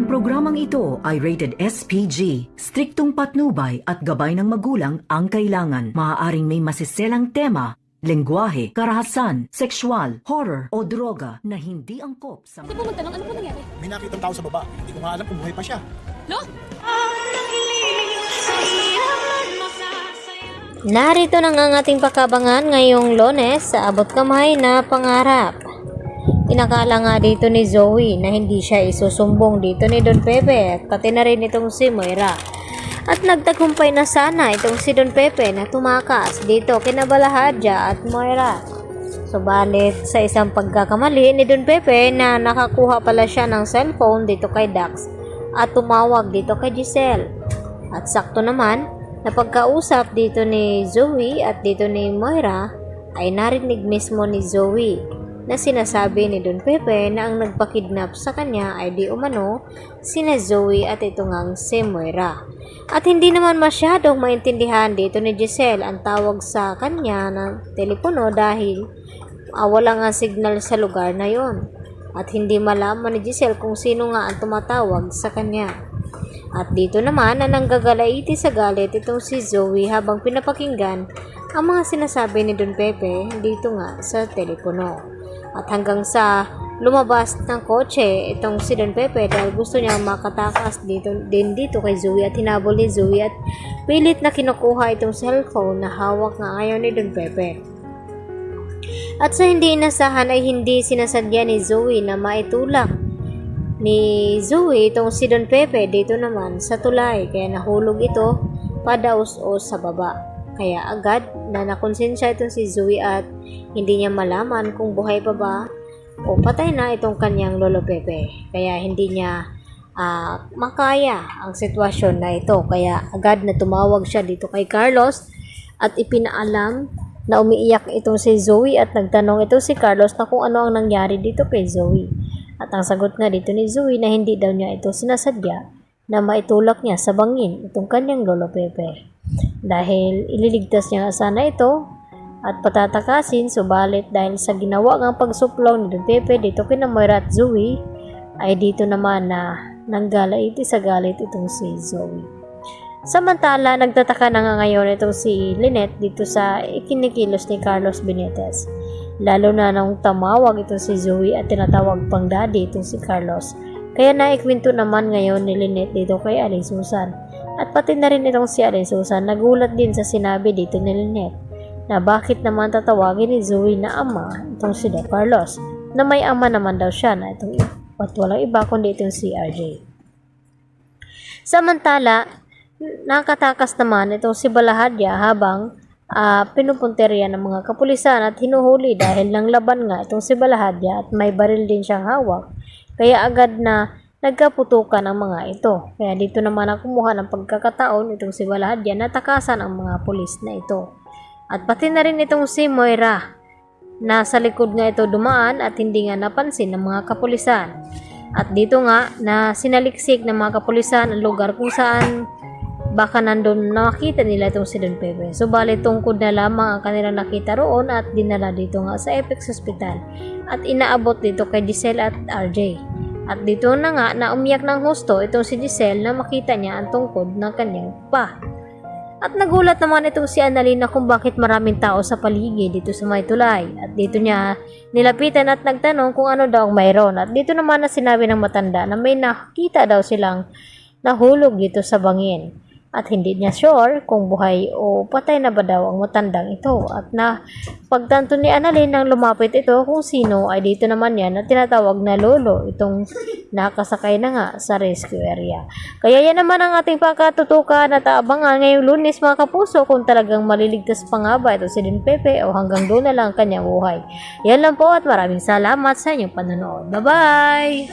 Ang programang ito ay rated SPG. Striktong patnubay at gabay ng magulang ang kailangan. Maaaring may masiselang tema, lengguwahe, karahasan, sexual, horror o droga na hindi angkop sa... Ito pumunta lang, ano po nangyari? May nakitang tao sa baba. Hindi ko nga alam kung buhay pa siya. Lo? Narito na nga ang ating pakabangan ngayong Lunes sa abot kamay na pangarap. Inakala nga dito ni Zoe na hindi siya isusumbong dito ni Don Pepe at pati na rin itong si Moira. At nagtagumpay na sana itong si Don Pepe na tumakas dito kina Balahadja at Moira. Subalit sa isang pagkakamali ni Don Pepe na nakakuha pala siya ng cellphone dito kay Dax at tumawag dito kay Giselle. At sakto naman na pagkausap dito ni Zoe at dito ni Moira ay narinig mismo ni Zoe na sinasabi ni Don Pepe na ang nagpakidnap sa kanya ay di umano sina Zoe at ito ngang si Moira. At hindi naman masyadong maintindihan dito ni Giselle ang tawag sa kanya ng telepono dahil wala nga signal sa lugar na yon. At hindi malaman ni Giselle kung sino nga ang tumatawag sa kanya. At dito naman na nanggagalaiti sa galit itong si Zoe habang pinapakinggan ang mga sinasabi ni Don Pepe dito nga sa telepono. At hanggang sa lumabas ng kotse itong si Don Pepe dahil gusto niya makatakas dito kay Zoe at hinabol ni Zoe at pilit na kinukuha itong cellphone na hawak nga ngayon ni Don Pepe. At sa hindi inasahan ay hindi sinasadya ni Zoe na maitulak ni Zoe itong si Don Pepe dito naman sa tulay kaya nahulog ito padaos-os sa baba. Kaya agad na nakonsensya itong si Zoe at hindi niya malaman kung buhay pa ba o patay na itong kanyang lolo Pepe. Kaya hindi niya makaya ang sitwasyon na ito. Kaya agad na tumawag siya dito kay Carlos at ipinaalam na umiiyak itong si Zoe at nagtanong ito si Carlos na kung ano ang nangyari dito kay Zoe. At ang sagot nga dito ni Zoe na hindi daw niya ito sinasadya na maitulak niya sa bangin itong kanyang lolo Pepe. Dahil ililigtas niya sana ito at patatakasin, subalit dahil sa ginawa ng pagsuplong ni Don Pepe dito kina Moira at Zoe ay dito naman na nanggalaiti sa galit itong si Zoe. Samantala, nagtataka na nga ngayon itong si Lynette dito sa ikinikilos ni Carlos Benitez. Lalo na nung tumawag itong si Zoe at tinatawag pang daddy itong si Carlos. Kaya naikwento naman ngayon ni Lynette dito kay Aling Susan. At pati na rin itong si Aling Susan nagulat din sa sinabi dito ni Lynette na bakit naman tatawagin ni Zoe na ama itong si Don Carlos na may ama naman daw siya na itong at walang iba kundi itong si RJ. Samantala, nakatakas naman itong si Balahadja habang pinupunteriya ng mga kapulisan at hinuhuli dahil ng laban nga itong si Balahadja at may baril din siyang hawak. Kaya agad na nagkaputukan ang mga ito. Kaya dito naman ang kumuha ng pagkakataon itong si Balahadja na takasan ang mga pulis na ito. At pati na rin itong si Moira na sa likod nga ito dumaan at hindi nga napansin ng mga kapulisan. At dito nga na sinaliksik ng mga kapulisan ang lugar kung saan baka nandun nakita nila itong si Don Pepe. Subalit tungkod na lamang ang kanilang nakita roon at dinala dito nga sa Apex Hospital at inaabot dito kay Giselle at RJ. At dito na nga na umiyak ng husto itong si Giselle na makita niya ang tungkod ng kanyang pa. At nagulat naman itong si Annalyn na kung bakit maraming tao sa paligid dito sa may tulay. At dito niya nilapitan at nagtanong kung ano daw ang mayroon. At dito naman na sinabi ng matanda na may nakita daw silang nahulog dito sa bangin. At hindi niya sure kung buhay o patay na ba daw ang matandang ito. At na pagtanto ni Annalyn nang lumapit ito kung sino ay dito naman yan na tinatawag na lolo itong nakasakay na nga sa rescue area. Kaya yan naman ang ating pagkatutukan at abangan ngayong Lunes mga kapuso kung talagang maliligtas pa nga ba ito si Don Pepe o hanggang doon na lang ang kanyang buhay. Yan lang po at maraming salamat sa inyong panonood. Bye-bye!